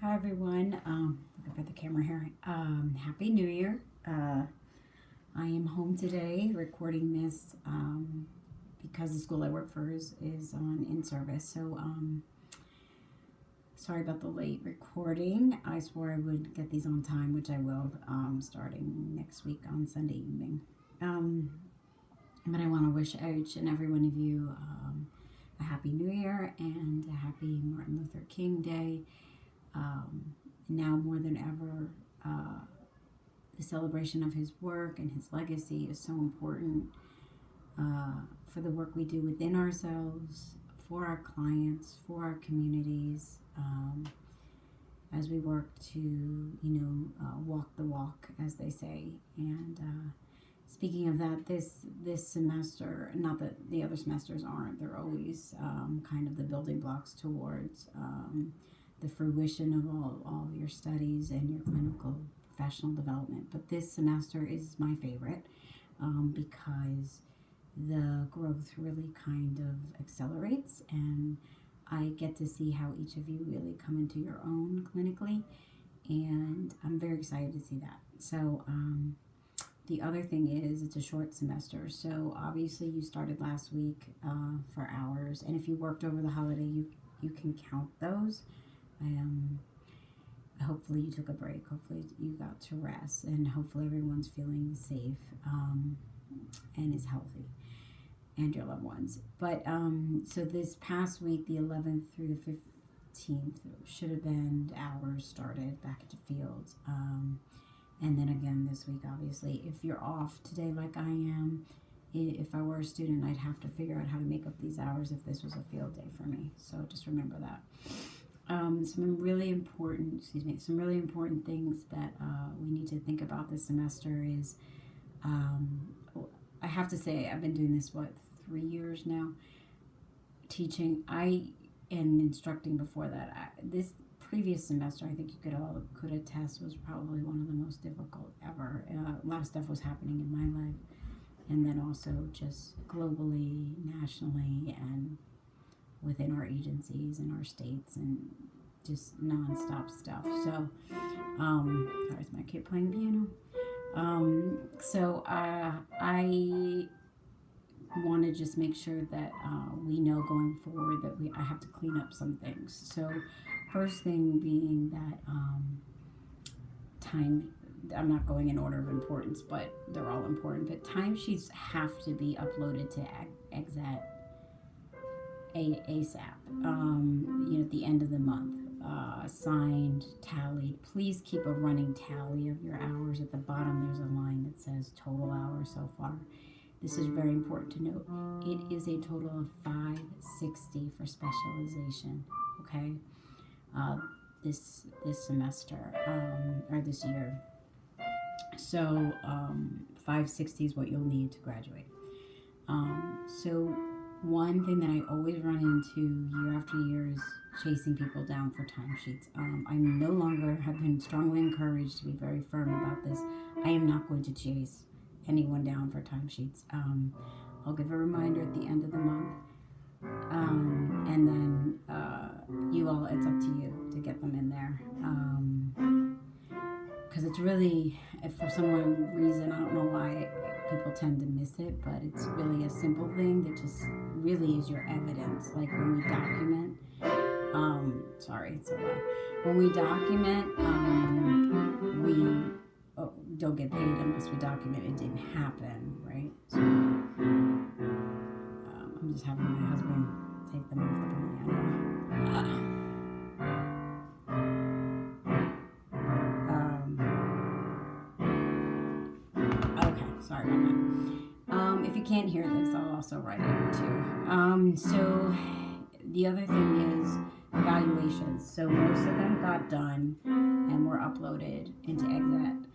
Hi everyone. Look at the camera here. Happy New Year. I am home today recording this because the school I work for is on in service. So sorry about the late recording. I swore I would get these on time, which I will starting next week on Sunday evening. But I want to wish each and every one of you a happy New Year and a happy Martin Luther King Day. Now more than ever, the celebration of his work and his legacy is so important for the work we do within ourselves, for our clients, for our communities, as we work to, walk the walk, as they say. And speaking of that, this semester, not that the other semesters aren't, they're always kind of the building blocks towards the fruition of all your studies and your clinical professional development. But this semester is my favorite because the growth really kind of accelerates, and I get to see how each of you really come into your own clinically, and I'm very excited to see that. So the other thing is it's a short semester, so obviously you started last week for hours, and if you worked over the holiday, you can count those. Hopefully you took a break. Hopefully you got to rest, and hopefully everyone's feeling safe and is healthy, and your loved ones. But so this past week, the 11th through the 15th, should have been hours started back at the fields, and then again this week. Obviously, if you're off today, like I am, if I were a student, I'd have to figure out how to make up these hours if this was a field day for me. So just remember that. Some really important things that we need to think about this semester is, I have to say, I've been doing this, 3 years now, teaching, and instructing before that. This previous semester, I think you could attest, was probably one of the most difficult ever. A lot of stuff was happening in my life, and then also just globally, nationally, and within our agencies and our states, and just non-stop stuff. So there's my kid playing the piano. So I want to just make sure that we know going forward that I have to clean up some things. So first thing being that time, I'm not going in order of importance, but they're all important, but timesheets have to be uploaded to Exat ASAP, at the end of the month, signed, tallied. Please keep a running tally of your hours. At the bottom there's a line that says total hours so far. This is very important to note. It is a total of 560 for specialization, okay, this semester, or this year. So 560 is what you'll need to graduate. So one thing that I always run into year after year is chasing people down for timesheets. I no longer have been strongly encouraged to be very firm about this. I am not going to chase anyone down for timesheets. I'll give a reminder at the end of the month, and then you all, it's up to you to get them in there. Because it's really, if for some reason, I don't know why people tend to miss it, but it's really a simple thing that just really is your evidence. Like when we document, sorry, it's so loud. When we document, we don't get paid unless we document it didn't happen, right? So I'm just having my husband take them off the piano. Sorry about that. If you can't hear this, I'll also write it too. So the other thing is evaluations. So most of them got done and were uploaded into Exat,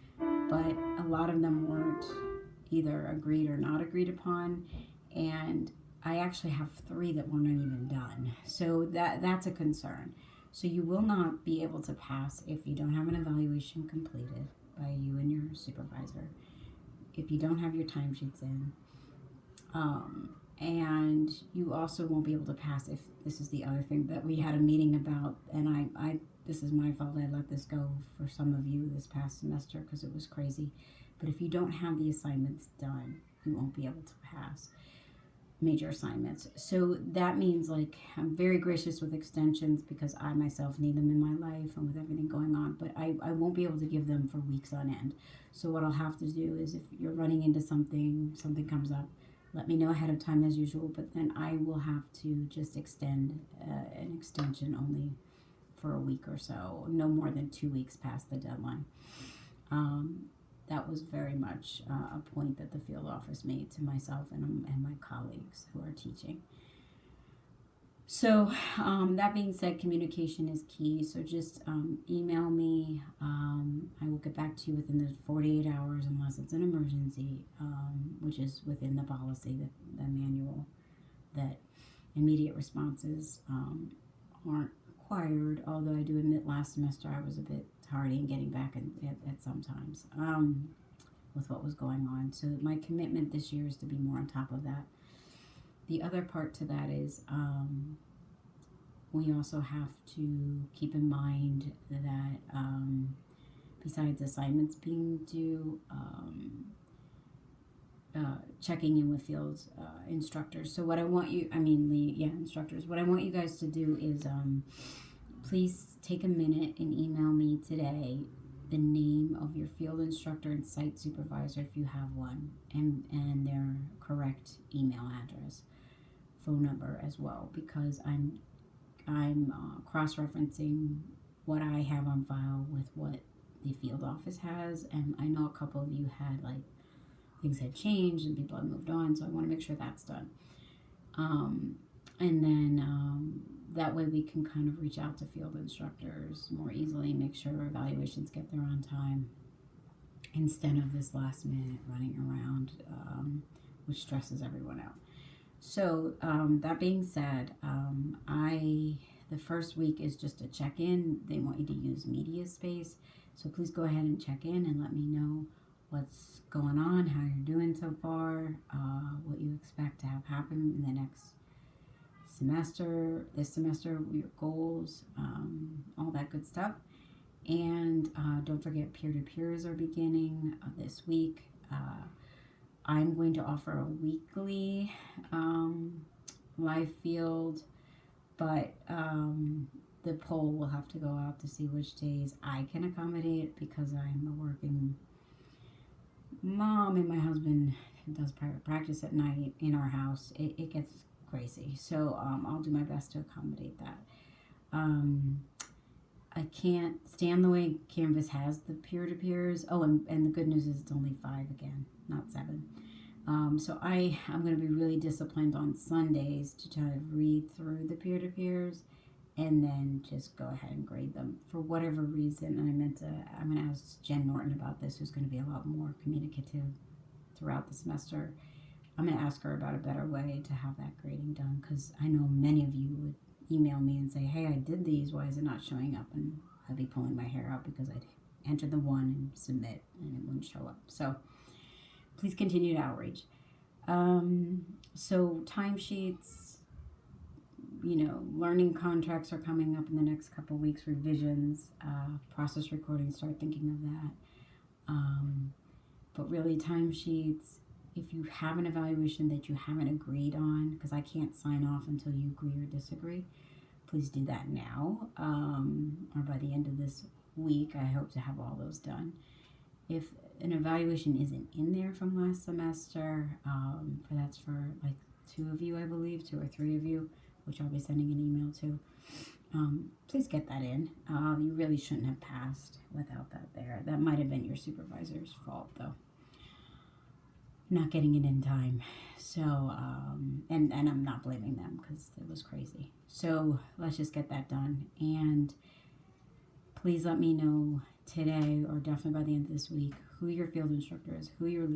but a lot of them weren't either agreed or not agreed upon, and I actually have 3 that weren't even done. So that's a concern. So you will not be able to pass if you don't have an evaluation completed by you and your supervisor, if you don't have your timesheets in, And you also won't be able to pass if this is the other thing that we had a meeting about, and I this is my fault. I let this go for some of you this past semester because it was crazy. But if you don't have the assignments done, you won't be able to pass major assignments. So that means, like, I'm very gracious with extensions because I myself need them in my life and with everything going on, but I won't be able to give them for weeks on end. So what I'll have to do is, if you're running into something comes up, let me know ahead of time as usual, but then I will have to just extend an extension only for a week or so, no more than 2 weeks past the deadline. That was very much a point that the field office made to myself and my colleagues who are teaching. So that being said, communication is key. So just email me. I will get back to you within the 48 hours unless it's an emergency, which is within the policy, the manual, that immediate responses aren't required, although I do admit last semester I was a bit tardy in getting back at some times with what was going on. So my commitment this year is to be more on top of that. The other part to that is we also have to keep in mind that besides assignments being due, checking in with field instructors. So what I want you, instructors. What I want you guys to do is please take a minute and email me today the name of your field instructor and site supervisor if you have one, and their correct email address, phone number as well, because I'm cross-referencing what I have on file with what the field office has, and I know a couple of you had, like, things had changed and people had moved on, so I want to make sure that's done. And then that way we can kind of reach out to field instructors more easily, make sure evaluations get there on time instead of this last minute running around, which stresses everyone out. So that being said, the first week is just a check-in. They want you to use MediaSpace, so please go ahead and check in and let me know what's going on, how you're doing so far, what you expect to have happen in the next semester, this semester, your goals, all that good stuff. And don't forget, peer-to-peers are beginning this week. I'm going to offer a weekly live field, but the poll will have to go out to see which days I can accommodate, because I'm a working mom and my husband does private practice at night in our house. It gets crazy, so I'll do my best to accommodate that. I can't stand the way Canvas has the peer-to-peers. Oh, and the good news is it's only 5 again, not 7. So I'm going to be really disciplined on Sundays to try to read through the peer-to-peers and then just go ahead and grade them. For whatever reason, I'm going to ask Jen Norton about this, who's going to be a lot more communicative throughout the semester. I'm going to ask her about a better way to have that grading done, because I know many of you would email me and say, hey, I did these, why is it not showing up? And I'd be pulling my hair out because I'd enter the one and submit and it wouldn't show up. So please continue to outreach. So timesheets, learning contracts are coming up in the next couple of weeks, revisions, process recording, start thinking of that. But really, timesheets, if you have an evaluation that you haven't agreed on, because I can't sign off until you agree or disagree, please do that now, or by the end of this week. I hope to have all those done. If an evaluation isn't in there from last semester, that's for like 2 of you, I believe, 2 or 3 of you, which I'll be sending an email to. Please get that in. You really shouldn't have passed without that there. That might have been your supervisor's fault, though, not getting it in time. So, and I'm not blaming them because it was crazy. So let's just get that done. And please let me know today, or definitely by the end of this week, who your field instructor is, who your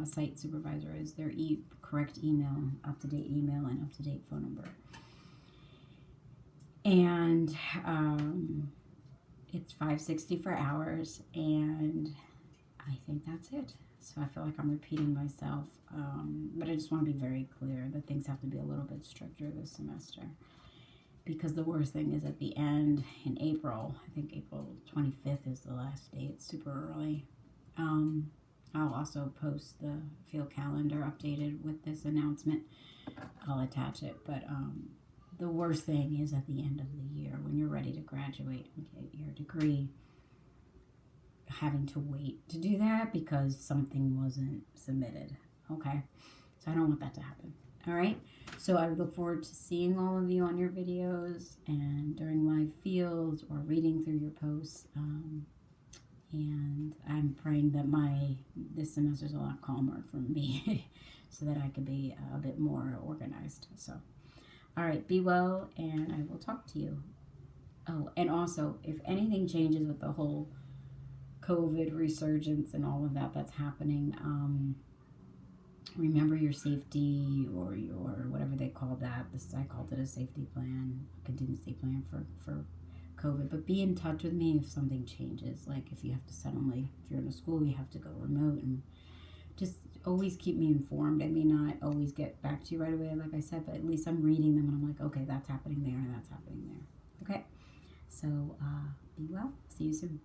site supervisor is, their correct email, up-to-date email, and up-to-date phone number. And it's $5.60 for hours, and I think that's it. So I feel like I'm repeating myself, but I just want to be very clear that things have to be a little bit stricter this semester. Because the worst thing is at the end in April, I think April 25th is the last day. It's super early. I'll also post the field calendar updated with this announcement. I'll attach it. But the worst thing is at the end of the year when you're ready to graduate and get your degree, having to wait to do that because something wasn't submitted. Okay? So I don't want that to happen. All right? So I look forward to seeing all of you on your videos and during live fields or reading through your posts. And I'm praying that this semester's a lot calmer for me so that I can be a bit more organized. So, all right, be well, and I will talk to you. Oh, and also, if anything changes with the whole COVID resurgence and all of that that's happening, remember your safety or your whatever they call that. I called it a safety plan, contingency plan for COVID. But be in touch with me if something changes. Like if you have to suddenly, if you're in a school, you have to go remote, and just always keep me informed. I may not always get back to you right away, like I said, but at least I'm reading them and I'm like, okay, that's happening there and that's happening there. Okay, so be well. See you soon.